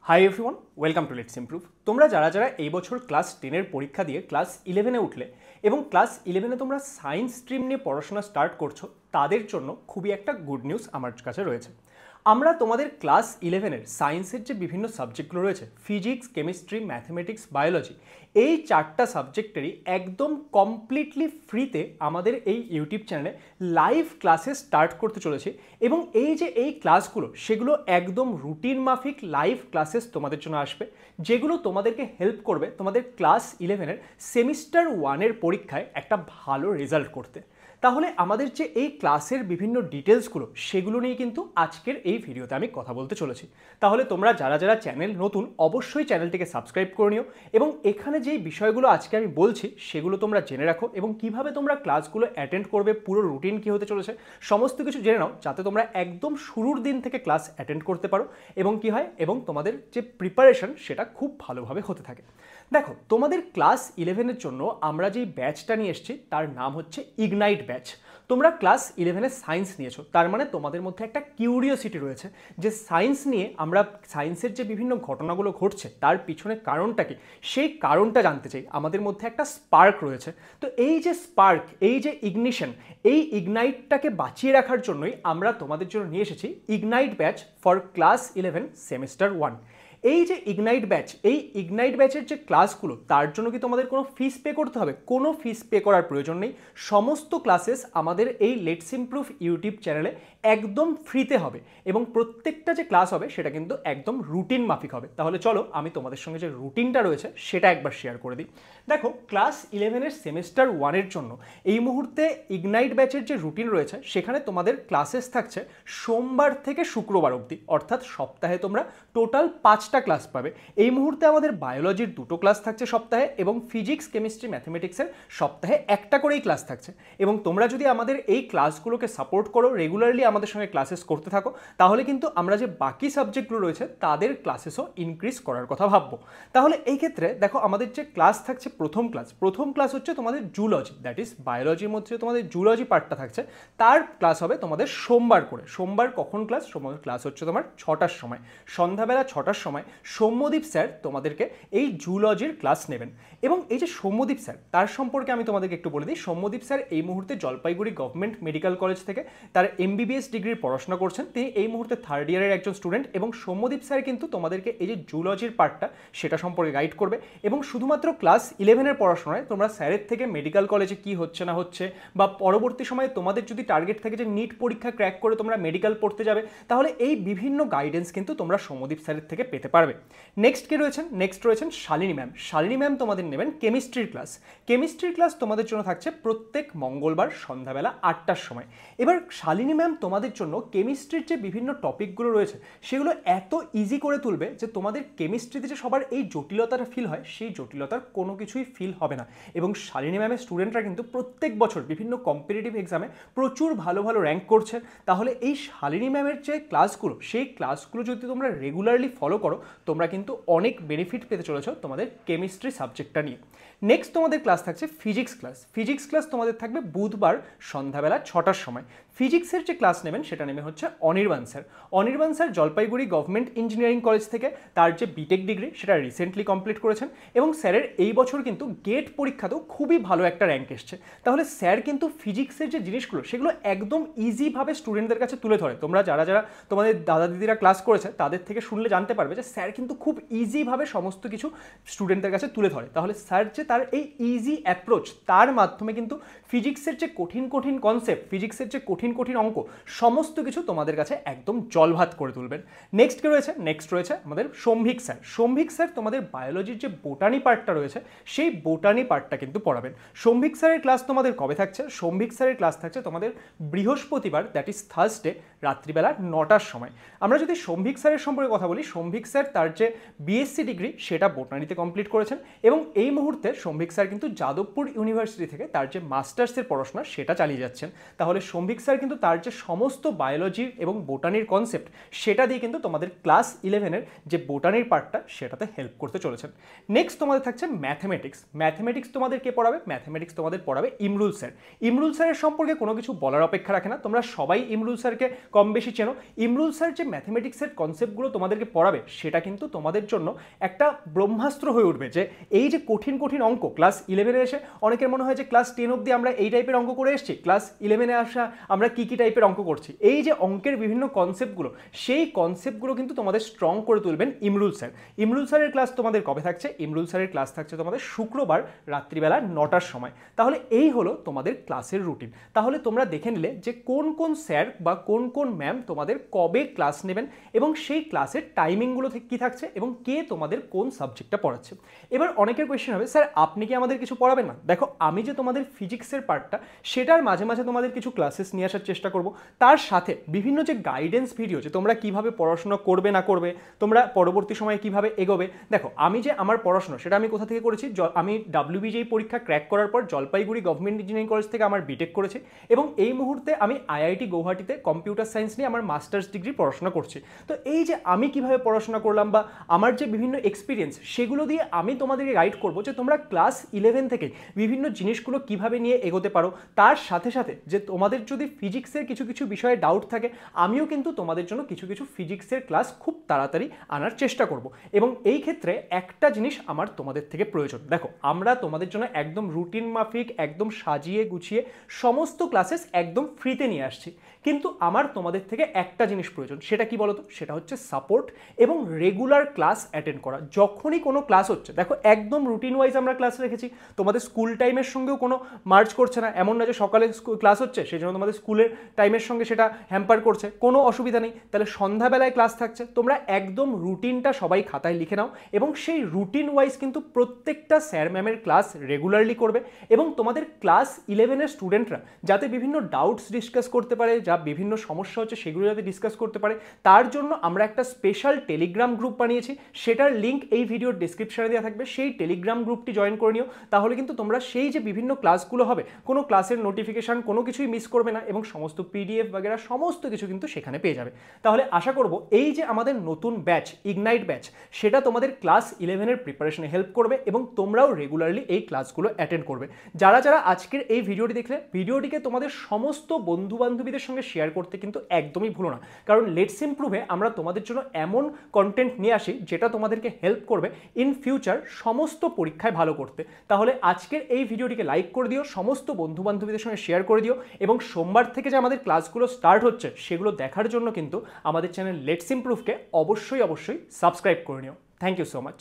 Hi everyone, welcome to let's improve. তোমরা যারা যারা এই বছর ক্লাস 10-এর পরীক্ষা দিয়ে ক্লাস 11-এ উঠলে এবং ক্লাস 11-এ তোমরা সায়েন্স স্ট্রিম নিয়ে পড়াশোনা স্টার্ট করছো, তাদের জন্য খুবই একটা গুড নিউজ আমার কাছে রয়েছে। আমরা তোমাদের ক্লাস 11-এর সায়েন্সের যে বিভিন্ন সাবজেক্টগুলো রয়েছে, ফিজিক্স, কেমিস্ট্রি, ম্যাথমেটিক্স, বায়োলজি, এই 4টা সাবজেক্টেরই একদম কমপ্লিটলি ফ্রিতে আমাদের এই ইউটিউব চ্যানেলে লাইভ ক্লাসেস স্টার্ট করতে চলেছি। এবং এই ক্লাসগুলো সেগুলো একদম রুটিন মাফিক লাইভ ক্লাসেস তোমাদের জন্য আসবে, যেগুলো তোমাদেরকে হেল্প করবে তোমাদের ক্লাস 11-এর সেমিস্টার 1-এর পরীক্ষায় একটা ভালো রেজাল্ট করতে। তাহলে আমাদের যে এই ক্লাসের বিভিন্ন ডিটেলসগুলো সেগুলো নিয়ে কিন্তু আজকের এই ভিডিওতে আমি কথা বলতে চলেছি। তাহলে তোমরা যারা যারা চ্যানেল নতুন, অবশ্যই চ্যানেলটিকে সাবস্ক্রাইব করে নিও এবং এখানে যেই বিষয়গুলো আজকে আমি বলছি সেগুলো তোমরা জেনে রাখো এবং কিভাবে তোমরা ক্লাসগুলো অ্যাটেন্ড করবে, পুরো রুটিন কী হতে চলেছে, সমস্ত কিছু জেনে নাও, যাতে তোমরা একদম শুরুর দিন থেকে ক্লাস অ্যাটেন্ড করতে পারো এবং কি হয় এবং তোমাদের যে প্রিপারেশন সেটা খুব ভালোভাবে হতে থাকে। দেখো, তোমাদের ক্লাস 11-এর জন্য আমরা যেই ব্যাচটা নিয়ে এসেছি তার নাম হচ্ছে ইগনাইট ব্যাচ। তোমরা ক্লাস 11-এ সায়েন্স নিয়েছো, তার মানে তোমাদের মধ্যে একটা কিউরিওসিটি রয়েছে যে সায়েন্স নিয়ে আমরা সায়েন্সের যে বিভিন্ন ঘটনাগুলো ঘটছে তার পিছনে কারণটা কি, সেই কারণটা জানতে চাই। আমাদের মধ্যে একটা স্পার্ক রয়েছে। তো এই যে স্পার্ক, এই যে ইগনিশন, এই ইগনাইটটাকে বাঁচিয়ে রাখার জন্যই আমরা তোমাদের জন্য নিয়ে এসেছি ignite batch for class 11 semester 1। এই যে ইগনাইট ব্যাচ, এই ইগনাইট ব্যাচের যে ক্লাসগুলো, তার জন্য কি তোমাদের কোনো ফিস পে করতে হবে? কোনো ফিস পে করার প্রয়োজন নেই। সমস্ত ক্লাসেস আমাদের এই লেটস ইমপ্রুভ ইউটিউব চ্যানেলে একদম ফ্রিতে হবে এবং প্রত্যেকটা যে ক্লাস হবে সেটা কিন্তু একদম রুটিন মাফিক হবে। তাহলে চলো আমি তোমাদের সঙ্গে যে রুটিনটা রয়েছে সেটা একবার শেয়ার করে দিই। দেখো, ক্লাস 11-এর সেমিস্টার 1-এর জন্য এই মুহূর্তে ইগনাইট ব্যাচের যে রুটিন রয়েছে সেখানে তোমাদের ক্লাসেস থাকছে সোমবার থেকে শুক্রবার অবধি, অর্থাৎ সপ্তাহে তোমরা টোটাল 5টা ক্লাস পাবে। এই মুহূর্তে আমাদের বায়োলজির 2টো ক্লাস থাকছে সপ্তাহে এবং ফিজিক্স, কেমিস্ট্রি, ম্যাথমেটিক্সের সপ্তাহে একটা করেই ক্লাস থাকছে। এবং তোমরা যদি আমাদের এই ক্লাসগুলোকে সাপোর্ট করো, রেগুলারলি আমাদের সঙ্গে ক্লাসেস করতে থাকো, তাহলে কিন্তু আমরা যে বাকি সাবজেক্টগুলো রয়েছে তাদের ক্লাসেসও ইনক্রিজ করার কথা ভাববো। তাহলে এই ক্ষেত্রে দেখো, আমাদের যে ক্লাস থাকছে প্রথম ক্লাস হচ্ছে তোমাদের জুলজি, দ্যাট ইজ বায়োলজির মধ্যে তোমাদের জুলজি পার্টটা থাকছে, তার ক্লাস হবে তোমাদের সোমবার করে। সোমবার কখন ক্লাস? সোমবার ক্লাস হচ্ছে তোমার 6টার সময়, সন্ধ্যাবেলা 6টার সময় সৌম্যদীপ স্যার তোমাদেরকে এই জুলজির ক্লাস নেবেন। এবং এই যে সৌম্যদীপ স্যার, তার সম্পর্কে আমি তোমাদেরকে একটু বলে দিই। সৌম্যদীপ স্যার এই মুহূর্তে জলপাইগুড়ি গভর্নমেন্ট মেডিকেল কলেজ থেকে তার MBBS ডিগ্রির পড়াশোনা করছেন। তিনি এই মুহূর্তে 3rd ইয়ারের একজন স্টুডেন্ট এবং সৌম্যদীপ স্যার কিন্তু তোমাদেরকে এই যে জুলজির পার্টটা সেটা সম্পর্কে গাইড করবে। এবং শুধুমাত্র ক্লাস 11-এর পড়াশোনায় তোমরা স্যারের থেকে মেডিকেল কলেজে কি হচ্ছে না হচ্ছে, বা পরবর্তী সময়ে তোমাদের যদি টার্গেট থাকে যে নিট পরীক্ষা ক্র্যাক করে তোমরা মেডিকেল পড়তে যাবে, তাহলে এই বিভিন্ন গাইডেন্স কিন্তু তোমরা সৌম্যদীপ স্যারের থেকে পেতে পারবে। নেক্সট কে রয়েছেন? নেক্সট রয়েছেন শালিনী ম্যাম। শালিনী ম্যাম তোমাদের নেবেন কেমিস্ট্রির ক্লাস। কেমিস্ট্রির ক্লাস তোমাদের জন্য থাকছে প্রত্যেক মঙ্গলবার সন্ধ্যাবেলা 8টার সময়। এবার শালিনী ম্যাম তোমাদের জন্য কেমিস্ট্রির যে বিভিন্ন টপিকগুলো রয়েছে সেগুলো এত ইজি করে তুলবে যে তোমাদের কেমিস্ট্রিতে যে সবার এই জটিলতাটা ফিল হয়, সেই জটিলতার কোনো কিছুই ফিল হবে না। এবং শালিনী ম্যামের স্টুডেন্টরা কিন্তু প্রত্যেক বছর বিভিন্ন কম্পিটিটিভ এক্সামে প্রচুর ভালো ভালো র্যাঙ্ক করছে। তাহলে এই শালিনী ম্যামের যে ক্লাসগুলো, সেই ক্লাসগুলো যদি তোমরা রেগুলারলি ফলো করো, তোমরা কিন্তু অনেক বেনিফিট পেতে চলেছো তোমাদের কেমিস্ট্রি সাবজেক্টটা নিয়ে। নেক্সট তোমাদের ক্লাস থাকছে ফিজিক্স ক্লাস। ফিজিক্স ক্লাস তোমাদের থাকবে বুধবার সন্ধ্যাবেলা 6টার সময়। ফিজিক্সের যে ক্লাস নেবেন সেটা নেবে হচ্ছে Anirban sir. Anirban sir Jalpaiguri government engineering college থেকে তার যে বিটেক ডিগ্রি সেটা রিসেন্টলি কমপ্লিট করেছেন এবং স্যারের এই বছর কিন্তু গেট পরীক্ষাতেও খুবই ভালো একটা র্যাঙ্ক এসছে। তাহলে স্যার কিন্তু ফিজিক্সের যে জিনিসগুলো সেগুলো একদম ইজিভাবে স্টুডেন্টদের কাছে তুলে ধরে। তোমরা যারা যারা তোমাদের দাদা দিদিরা ক্লাস করেছে তাদের থেকে শুনলে জানতে পারবে যে স্যার কিন্তু খুব ইজিভাবে সমস্ত কিছু স্টুডেন্টদের কাছে তুলে ধরে। তাহলে স্যার যে তার এই ইজি অ্যাপ্রোচ, তার মাধ্যমে কিন্তু ফিজিক্সের যে কঠিন কঠিন কনসেপ্ট, ফিজিক্সের যে কঠিন কঠিন অঙ্ক, সমস্ত কিছু তোমাদের কাছে একদম জলভাত করে তুলবেন। নেক্সট কে রয়েছে? নেক্সট রয়েছে আমাদের শম্ভিক স্যার। শম্ভিক স্যার তোমাদের বায়োলজির যে বোটানি পার্টটা রয়েছে সেই বোটানি পার্টটা কিন্তু পড়াবেন। শম্ভিক স্যারের ক্লাস তোমাদের কবে থাকছে? শম্ভিক স্যারের ক্লাস থাকছে তোমাদের বৃহস্পতিবার, দ্যাট ইজ থার্সডে, রাত্রিবেলা 9টার সময়। আমরা যদি শম্ভিক স্যারের সম্পর্কে কথা বলি, শম্ভিক স্যার তার যে BSc ডিগ্রি সেটা বোটানিতে কমপ্লিট করেছেন এবং এই মুহূর্তে শম্ভিক স্যার কিন্তু যাদবপুর ইউনিভার্সিটি থেকে তার যে মাস্টার্সের পড়াশোনা সেটা চালিয়ে যাচ্ছেন। তাহলে শম্ভিক স্যার স্যার কিন্তু তার যে সমস্ত বায়োলজি এবং বোটানির কনসেপ্ট সেটা দিয়ে কিন্তু তোমাদের ক্লাস 11-এর যে বোটানির পার্টটা সেটাতে হেল্প করতে চলেছেন। নেক্সট তোমাদের থাকছে ম্যাথমেটিক্স। ম্যাথমেটিক্স তোমাদের কে পড়াবে? ম্যাথমেটিক্স তোমাদের পড়াবে ইমরুল স্যার। ইমরুল স্যারের সম্পর্কে কোনো কিছু বলার অপেক্ষা রাখে না, তোমরা সবাই ইমরুল স্যারকে কম বেশি চেনো। ইমরুল স্যার যে ম্যাথমেটিক্সের কনসেপ্টগুলো তোমাদেরকে পড়াবে সেটা কিন্তু তোমাদের জন্য একটা ব্রহ্মাস্ত্র হয়ে উঠবে। যে এই যে কঠিন কঠিন অঙ্ক ক্লাস 11-এ এসে অনেকের মনে হয় যে ক্লাস 10 অবধি আমরা এই টাইপের অঙ্ক করে এসেছি, ক্লাস 11-এ আসা আমরা কী কী টাইপের অঙ্ক করছি, এই যে অঙ্কের বিভিন্ন কনসেপ্টগুলো সেই কনসেপ্টগুলো কিন্তু তোমাদের স্ট্রং করে তুলবেন ইমরুল স্যার। ইমরুল স্যারের ক্লাস তোমাদের কবে থাকছে? ইমরুল স্যারের ক্লাস থাকছে তোমাদের শুক্রবার রাত্রিবেলা 9টার সময়। তাহলে এই হলো তোমাদের ক্লাসের রুটিন। তাহলে তোমরা দেখে নিলে যে কোন কোন স্যার বা কোন কোন ম্যাম তোমাদের কবে ক্লাস নেবেন এবং সেই ক্লাসের টাইমিংগুলো কী থাকছে এবং কে তোমাদের কোন সাবজেক্টটা পড়াচ্ছে। এবার অনেকের কোয়েশ্চেন হবে, স্যার আপনি কি আমাদের কিছু পড়াবেন না? দেখো, আমি যে তোমাদের ফিজিক্সের পার্টটা সেটার মাঝে মাঝে তোমাদের কিছু ক্লাসেস নিয়ে আসার চেষ্টা করব, তার সাথে বিভিন্ন যে গাইডেন্স ভিডিও যে তোমরা কিভাবে পড়াশোনা করবে না করবে, তোমরা পরবর্তী সময়ে কিভাবে এগোবে। দেখো, আমি যে আমার পড়াশোনা সেটা আমি কোথা থেকে করেছি, আমি WBJEE পরীক্ষা ক্র্যাক করার পর জলপাইগুড়ি গভর্নমেন্ট ইঞ্জিনিয়ারিং কলেজ থেকে আমার বিটেক করেছি এবং এই মুহূর্তে আমি IIT গৌহাটিতে কম্পিউটার সায়েন্স নিয়ে আমার মাস্টার্স ডিগ্রি পড়াশোনা করছি। তো এই যে আমি কিভাবে পড়াশোনা করলাম বা আমার যে বিভিন্ন এক্সপিরিয়েন্স সেগুলো দিয়ে আমি তোমাদেরকে গাইড করবো যে তোমরা ক্লাস 11 থেকে বিভিন্ন জিনিসগুলো কিভাবে নিয়ে এগোতে পারো। তার সাথে সাথে যে তোমাদের যদি ফিজিক্সের কিছু কিছু বিষয়ে ডাউট থাকে, আমিও কিন্তু তোমাদের জন্য কিছু কিছু ফিজিক্সের ক্লাস খুব তাড়াতাড়ি আনার চেষ্টা করব। এবং এই ক্ষেত্রে একটা জিনিস আমার তোমাদের থেকে প্রয়োজন। দেখো, আমরা তোমাদের জন্য একদম রুটিন মাফিক একদম সাজিয়ে গুছিয়ে সমস্ত ক্লাসেস একদম ফ্রিতে নিয়ে আসছি, কিন্তু আমার তোমাদের থেকে একটা জিনিস প্রয়োজন। সেটা কি বলতো? সেটা হচ্ছে সাপোর্ট এবং রেগুলার ক্লাস অ্যাটেন্ড করা। যখনই কোনো ক্লাস হচ্ছে, দেখো একদম রুটিন ওয়াইজ আমরা ক্লাস রেখেছি, তোমাদের স্কুল টাইমের সঙ্গেও কোনো মার্চ করছে না। এমন না যে সকালে ক্লাস হচ্ছে সেই জন্য তোমাদের স্কুলের টাইমের সঙ্গে সেটা হ্যাম্পার করছে, কোনো অসুবিধা নেই। তাহলে সন্ধ্যাবেলায় ক্লাস থাকছে, তোমরা একদম রুটিনটা সবাই খাতায় লিখে নাও এবং সেই রুটিন ওয়াইজ কিন্তু প্রত্যেকটা স্যার ম্যামের ক্লাস রেগুলারলি করবে এবং তোমাদের ক্লাস 11-এর স্টুডেন্টরা যাতে বিভিন্ন ডাউটস ডিসকাস করতে পারে, যা বিভিন্ন সমস্যা হচ্ছে সেগুলো যাতে ডিসকাস করতে পারে, তার জন্য আমরা একটা স্পেশাল টেলিগ্রাম গ্রুপ বানিয়েছি। সেটার লিঙ্ক এই ভিডিওর ডিসক্রিপশনে দেওয়া থাকবে, সেই টেলিগ্রাম গ্রুপটি জয়েন করে নিও। তাহলে কিন্তু তোমরা সেই যে বিভিন্ন ক্লাসগুলো হবে কোনো ক্লাসের নোটিফিকেশান কোনো কিছুই মিস করবে না এবং সমস্ত PDF বাগেরা সমস্ত কিছু কিন্তু সেখানে পেয়ে যাবে। তাহলে আশা করব এই যে আমাদের নতুন ব্যাচ ইগনাইট ব্যাচ সেটা তোমাদের ক্লাস 11-এর প্রিপারেশনে হেল্প করবে এবং তোমরাও রেগুলারলি এই ক্লাসগুলো অ্যাটেন্ড করবে। যারা যারা আজকের এই ভিডিওটি দেখলে, ভিডিওটিকে তোমাদের সমস্ত বন্ধু বান্ধবীদের সঙ্গে শেয়ার করতে কিন্তু একদমই ভুলো না, কারণ লেটস ইমপ্রুভে আমরা তোমাদের জন্য এমন কন্টেন্ট নিয়ে আসি যেটা তোমাদেরকে হেল্প করবে ইন ফিউচার সমস্ত পরীক্ষায় ভালো করতে। তাহলে আজকের এই ভিডিওটিকে লাইক করে দিও, সমস্ত বন্ধু বান্ধবীদের সঙ্গে শেয়ার করে দিও এবং সোমবার থেকে যে আমাদের ক্লাসগুলো স্টার্ট হচ্ছে সেগুলো দেখার জন্য কিন্তু আমাদের চ্যানেল লেটস ইমপ্রুভকে অবশ্যই সাবস্ক্রাইব করে নিও। Thank you so much.